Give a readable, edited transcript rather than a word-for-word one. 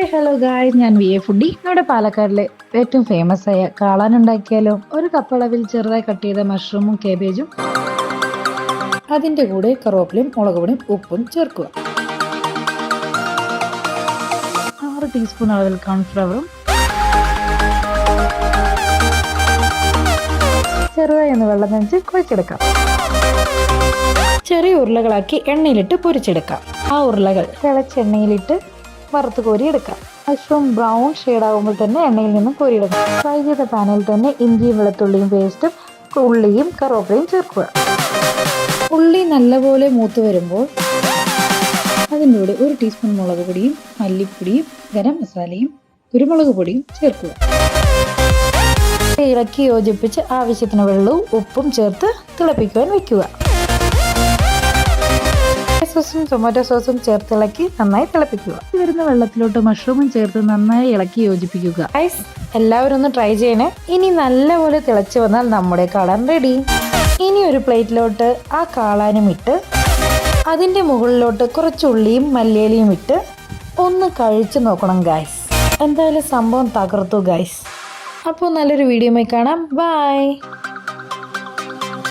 Hi hello guys, ഞാൻ V A foodie. നമ്മുടെ പാലക്കാടിലെ ഏറ്റവും ഫേമസ് ആയ കാളാൻ ഉണ്ടാക്കിയാലോ? ഒരു കപ്പളവിൽ ചെറുതായി കട്ട് ചെയ്ത മഷ്റൂമും കേബേജും, അതിൻ്റെ കൂടെ കറിവേപ്പിലയും മുളക് പൊടിയും ഉപ്പും ചേർക്കുക. 6 ടീസ്പൂൺ അളവിൽ കോൺഫ്ലവറും ചെറുതായി ഒന്ന് വെള്ളം നനച്ച് കുഴച്ചെടുക്കാം. ചെറിയ ഉരുളകളാക്കി എണ്ണയിലിട്ട് പൊരിച്ചെടുക്കാം. ആ ഉരുളകൾ തിളച്ച എണ്ണയിലിട്ട് വറുത്ത് കോരിയെടുക്കാം. മഷ്റൂം ബ്രൗൺ ഷെയ്ഡാകുമ്പോൾ തന്നെ എണ്ണയിൽ നിന്നും കോരിയെടുക്കാം. ഫ്രൈ ചെയ്ത പാനിൽ തന്നെ ഇഞ്ചിയും വെളുത്തുള്ളിയും പേസ്റ്റും ഉള്ളിയും കറിവേപ്പിലയും ചേർക്കുക. ഉള്ളി നല്ലപോലെ മൂത്ത് വരുമ്പോൾ അതിൻ്റെ കൂടെ 1 ടീസ്പൂൺ മുളക് പൊടിയും മല്ലിപ്പൊടിയും ഗരം മസാലയും കുരുമുളക് പൊടിയും ചേർക്കുക. ഇളക്കി യോജിപ്പിച്ച് ആവശ്യത്തിന് വെള്ളവും ഉപ്പും ചേർത്ത് തിളപ്പിക്കുവാൻ വെക്കുക. സോസും ടൊമാറ്റോ സോസും ചേർത്തിളക്കി നന്നായി തിളപ്പിക്കുക. വരുന്ന വെള്ളത്തിലോട്ട് മഷ്റൂമും ചേർത്ത് നന്നായി ഇളക്കി യോജിപ്പിക്കുക. ഗൈസ്, എല്ലാവരും ഒന്ന് ട്രൈ ചെയ്യണേ. ഇനി നല്ലപോലെ തിളച്ച് വന്നാൽ നമ്മുടെ കാളാൻ റെഡി. ഇനി ഒരു പ്ലേറ്റിലോട്ട് ആ കാളാനും ഇട്ട് അതിൻ്റെ മുകളിലോട്ട് കുറച്ച് ഉള്ളിയും മല്ലിയിലയും ഇട്ട് ഒന്ന് കഴിച്ച് നോക്കണം ഗൈസ്. എന്തായാലും സംഭവം തകർത്തു ഗൈസ്. അപ്പോൾ നല്ലൊരു വീഡിയോയുമായി കാണാം. ബൈ.